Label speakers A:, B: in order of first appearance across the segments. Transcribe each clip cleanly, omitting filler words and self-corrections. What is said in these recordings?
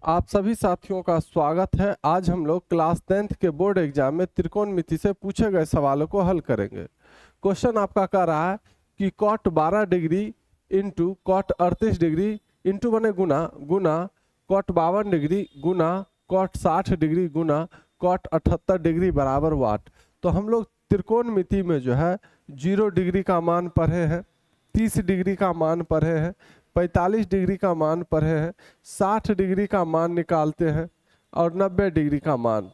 A: आप सभी साथियों का स्वागत है। आज हम लोग क्लास 10th के बोर्ड एग्जाम में त्रिकोणमिति से पूछे गए सवालों को हल करेंगे। क्वेश्चन आपका कह रहा है कि cot 12 degree into cot 38 degree into बने गुना गुना कॉट 52 डिग्री गुना कॉट 60 डिग्री गुना कॉट 78 डिग्री बराबर वाट। तो हम लोग त्रिकोणमिति में जो है 0 डिग्री का मान पढ़े हैं, 30 डिग्री का मान पढ़े हैं, 45 डिग्री का मान पढ़े हैं, 60 डिग्री का मान निकालते हैं और 90 डिग्री का मान,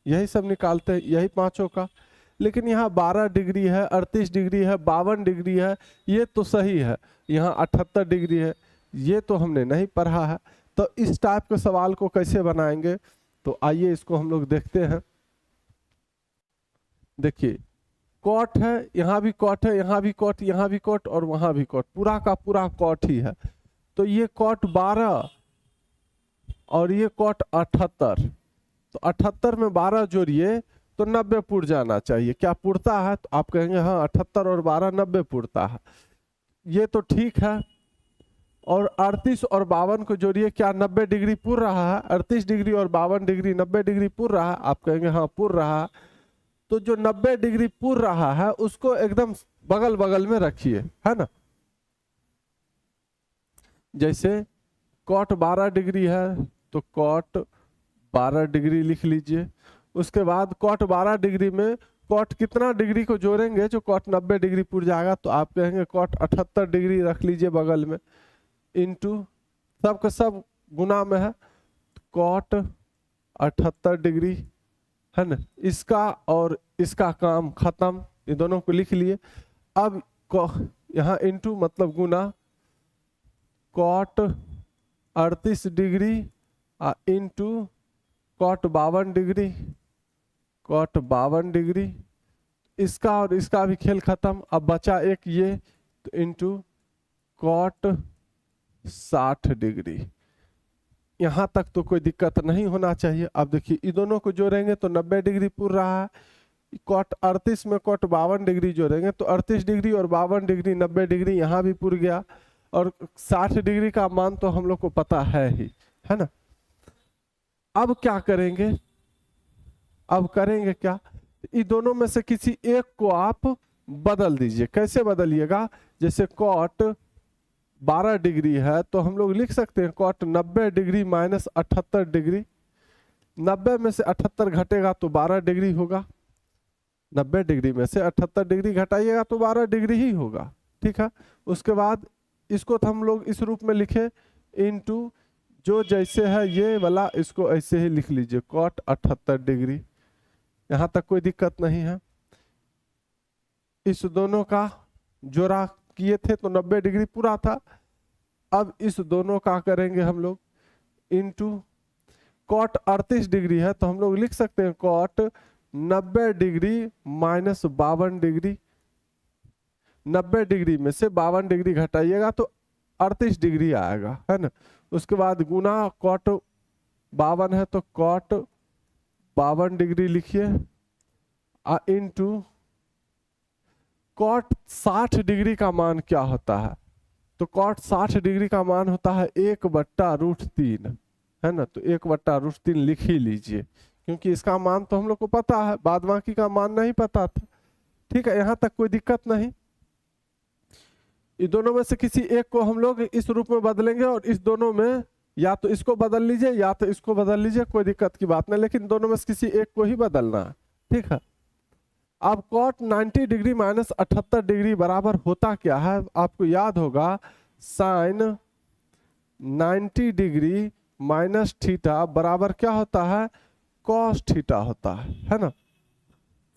A: यही सब निकालते हैं, यही पांचों का। लेकिन यहाँ 12 डिग्री है, 38 डिग्री है, 52 डिग्री है, ये तो सही है। यहाँ 78 डिग्री है, ये तो हमने नहीं पढ़ा है। तो इस टाइप के सवाल को कैसे बनाएंगे, तो आइए इसको हम लोग देखते हैं। देखिए कॉट है, यहाँ भी कॉट है, यहाँ भी कॉट, यहाँ भी कॉट और वहां भी कॉट, पूरा का पूरा कॉट ही है। तो ये कॉट 12 और ये कॉट 78, तो 78 में 12 जोड़िए तो 90 पुर जाना चाहिए। क्या पुरता है? तो आप कहेंगे हाँ 78 और 12 90 पुरता है, ये तो ठीक है। और 38 और 52 को जोड़िए, क्या 90 डिग्री पुर रहा है? 38 डिग्री और 52 डिग्री 90 डिग्री पुर रहा है? आप कहेंगे हाँ पुर रहा है। तो जो 90 डिग्री पुर रहा है उसको एकदम बगल बगल में रखिए, है ना। जैसे कॉट 12 डिग्री है तो कॉट 12 डिग्री लिख लीजिए। उसके बाद कॉट 12 डिग्री में कॉट कितना डिग्री को जोड़ेंगे जो कॉट 90 डिग्री पुर जाएगा? तो आप कहेंगे कॉट 78 डिग्री रख लीजिए बगल में, इंटू सब का सब गुना में है, कॉट 78 डिग्री, है ना। इसका और इसका काम खत्म, ये दोनों को लिख लिए। अब यहाँ इंटू मतलब गुना cot 38 degree into cot 52 degree, cot 52 degree, इसका और इसका भी खेल खत्म। अब बचा एक ये, तो इंटू कॉट 60 डिग्री। यहाँ तक तो कोई दिक्कत नहीं होना चाहिए। अब देखिए ये दोनों को जोड़ेंगे तो 90 डिग्री पुर रहा है। कॉट 38 में कॉट 52 डिग्री जोड़ेंगे तो 38 डिग्री और 52 डिग्री 90 डिग्री यहाँ भी पुर गया। और 60 डिग्री का मान तो हम लोग को पता है ही, है ना। अब क्या करेंगे? अब करेंगे क्या, इन दोनों में से किसी एक को आप बदल दीजिए। कैसे बदलिएगा? जैसे कॉट 12 डिग्री है तो हम लोग लिख सकते हैं कॉट 90 डिग्री माइनस 78 डिग्री। 90 में से 78 घटेगा तो 12 डिग्री होगा। 90 डिग्री में से 78 डिग्री घटाइएगा तो 12 डिग्री ही होगा, ठीक है। उसके बाद इसको तो हम लोग इस रूप में लिखे, इनटू जो जैसे है ये वाला इसको ऐसे ही लिख लीजिए, कॉट 78 डिग्री। यहाँ तक कोई दिक्कत नहीं है। इस दोनों का जोड़ा किए थे तो 90 डिग्री पूरा था। अब इस दोनों का करेंगे हम लोग, इनटू कॉट 38 डिग्री है तो हम लोग लिख सकते हैं cot 90 degree minus 52 degree. 90 degree में से 52 डिग्री घटाइएगा तो 38 डिग्री आएगा, है ना। उसके बाद गुना कॉट 52 है तो कॉट 52 डिग्री लिखिए, इनटू कॉट 60 डिग्री का मान क्या होता है? तो कॉट 60 डिग्री का मान होता है 1/√3, है ना। तो 1/√3 लिख ही लीजिए, क्योंकि इसका मान तो हम लोग को पता है, बाद बाकी का मान नहीं पता था, ठीक है। यहाँ तक कोई दिक्कत नहीं। इन दोनों में से किसी एक को हम लोग इस रूप में बदलेंगे और इस दोनों में या तो इसको बदल लीजिए या तो इसको बदल लीजिए, कोई दिक्कत की बात नहीं, लेकिन दोनों में से किसी एक को ही बदलना है, ठीक है। अब कॉट 90 डिग्री माइनस 78 डिग्री बराबर होता क्या है? आपको याद होगा साइन 90 डिग्री माइनस थीटा बराबर क्या होता है? कॉस थीटा होता है ना।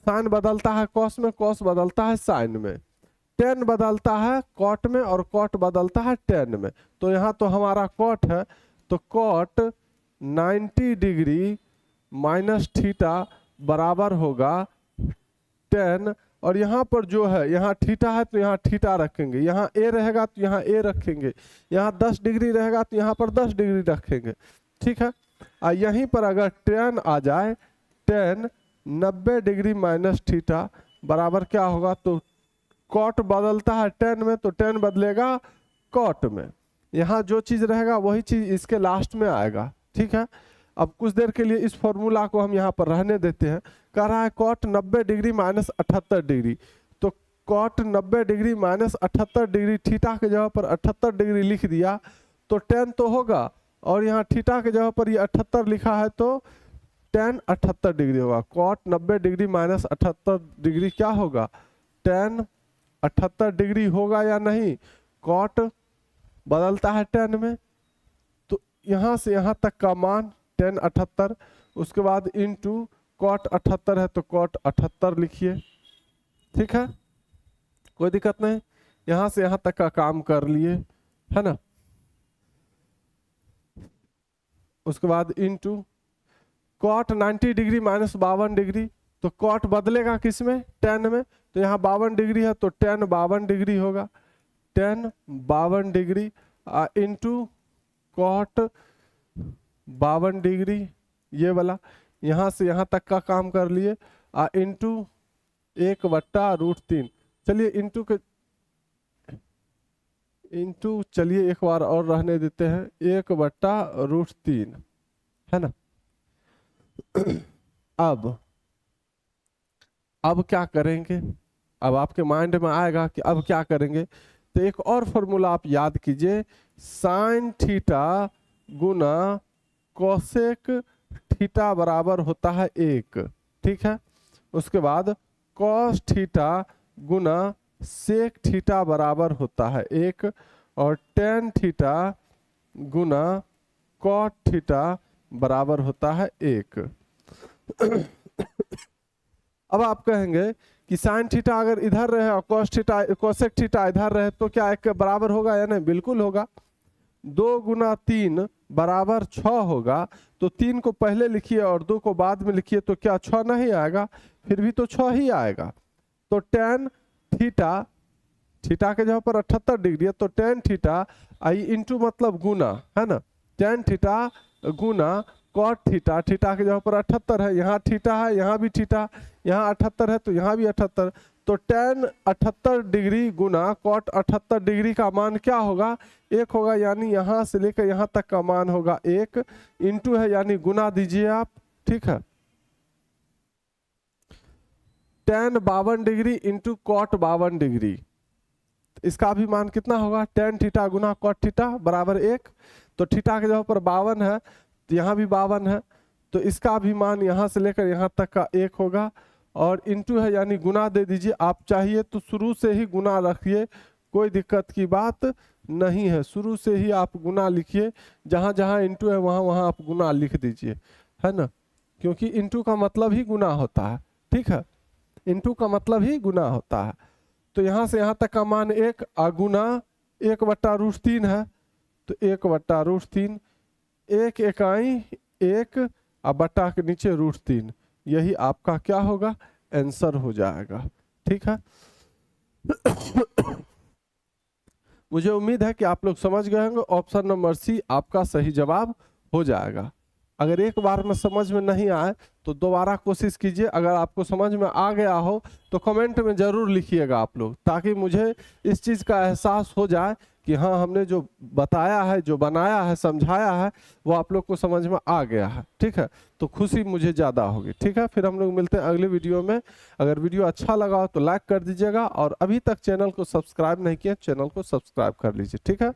A: साइन बदलता है कॉस में, कॉस बदलता है साइन में, टेन बदलता है कॉट में और कॉट बदलता है टेन में। तो यहाँ तो हमारा कॉट है, तो कॉट 90 डिग्री माइनस थीटा बराबर होगा 10। और यहाँ पर जो है, यहाँ थीटा है तो यहाँ थीटा रखेंगे, यहाँ ए रहेगा तो यहाँ ए रखेंगे, यहाँ 10 डिग्री रहेगा तो यहाँ पर 10 डिग्री रखेंगे, ठीक है। यहीं पर अगर 10 आ जाए, 10 90 डिग्री माइनस थीटा बराबर क्या होगा? तो कॉट बदलता है 10 में तो 10 बदलेगा कॉट में, यहाँ जो चीज रहेगा वही चीज इसके लास्ट में आएगा, ठीक है। अब कुछ देर के लिए इस फॉर्मूला को हम यहाँ पर रहने देते हैं। कह रहा है कॉट 90 डिग्री माइनस 78 डिग्री, तो cot 90 degree minus 78 degree, theta के जगह पर 78 डिग्री लिख दिया तो tan तो होगा, और यहाँ थीटा के जगह पर ये 78 लिखा है तो tan 78 डिग्री होगा। कॉट 90 डिग्री माइनस 78 डिग्री क्या होगा, tan 78 डिग्री होगा या नहीं। कॉट बदलता है tan में, तो यहाँ से यहाँ तक का मान tan 78, उसके बाद इंटू कॉट 78 है तो कॉट 78 लिखिए, ठीक है, कोई दिक्कत नहीं। यहाँ से यहाँ तक का काम कर लिए, है ना। उसके बाद into cot 90 degree minus 52 degree, तो कॉट बदलेगा किस में, tan में, तो यहाँ 52 डिग्री है तो tan 52 डिग्री होगा, tan 52 degree into cot 52 degree, ये वाला यहाँ से यहाँ तक का काम कर लिए, इंटू 1/√3। चलिए इंटू चलिए एक बार और रहने देते हैं, 1/√3, है ना। अब क्या करेंगे, अब आपके माइंड में आएगा कि अब क्या करेंगे, तो एक और फॉर्मूला आप याद कीजिए, साइन थीटा गुना कोसेक थीटा बराबर होता है 1, ठीक है। उसके बाद कॉस थीटा गुना सेक थीटा बराबर होता है 1, और tan थीटा गुना कॉट थीटा बराबर होता है 1। अब आप कहेंगे कि साइन थीटा अगर इधर रहे और कोसेक थीटा इधर रहे तो क्या 1 के बराबर होगा या नहीं, बिल्कुल होगा। 2 गुना 3 बराबर 6 होगा, तो 3 को पहले लिखिए और 2 को बाद में लिखिए तो क्या 6 नहीं आएगा, फिर भी तो 6 ही आएगा। तो tan थीटा, थीटा के जगह पर 78 डिग्री है तो tan थीटा आई इंटू मतलब गुना, है ना, tan थीटा गुना कॉट थीटा, थीटा के जगह पर 78 है, यहाँ थीटा है, यहाँ भी थीटा, यहाँ 78 है तो यहाँ भी 78, तो tan 78 डिग्री गुना कॉट 78 डिग्री का मान क्या होगा, 1 होगा, यानी यहाँ से लेकर यहाँ तक का मान होगा 1, इंटू है यानी गुना दीजिए आप, ठीक है। tan 52 degree into cot 52 degree, इसका भी मान कितना होगा, tan थीटा गुना कॉट थीटा बराबर 1, तो थीटा के जगह पर 52 है तो यहाँ भी 52 है, तो इसका भी मान यहाँ से लेकर यहाँ तक का 1 होगा, और इंटू है यानी गुना दे दीजिए। आप चाहिए तो शुरू से ही गुना रखिए, कोई दिक्कत की बात नहीं है, शुरू से ही आप गुना लिखिए, जहाँ जहाँ इंटू है वहाँ वहाँ आप गुना लिख दीजिए, है ना, क्योंकि इंटू का मतलब ही गुना होता है, ठीक है, इंटू का मतलब ही गुना होता है। तो यहाँ से यहाँ तक का मान 1 गुना 1/√3 है, तो 1/√3, 1 इकाई 1 बटा के नीचे √3, यही आपका क्या होगा, आंसर हो जाएगा, ठीक है। मुझे उम्मीद है कि आप लोग समझ गए होंगे, ऑप्शन नंबर सी आपका सही जवाब हो जाएगा। अगर एक बार में समझ में नहीं आए तो दोबारा कोशिश कीजिए, अगर आपको समझ में आ गया हो तो कमेंट में ज़रूर लिखिएगा आप लोग, ताकि मुझे इस चीज़ का एहसास हो जाए कि हाँ हमने जो बताया है, जो बनाया है, समझाया है, वो आप लोग को समझ में आ गया है, ठीक है, तो खुशी मुझे ज़्यादा होगी, ठीक है। फिर हम लोग मिलते हैं अगले वीडियो में। अगर वीडियो अच्छा लगा हो तो लाइक कर दीजिएगा, और अभी तक चैनल को सब्सक्राइब नहीं किया, चैनल को सब्सक्राइब कर लीजिए, ठीक है।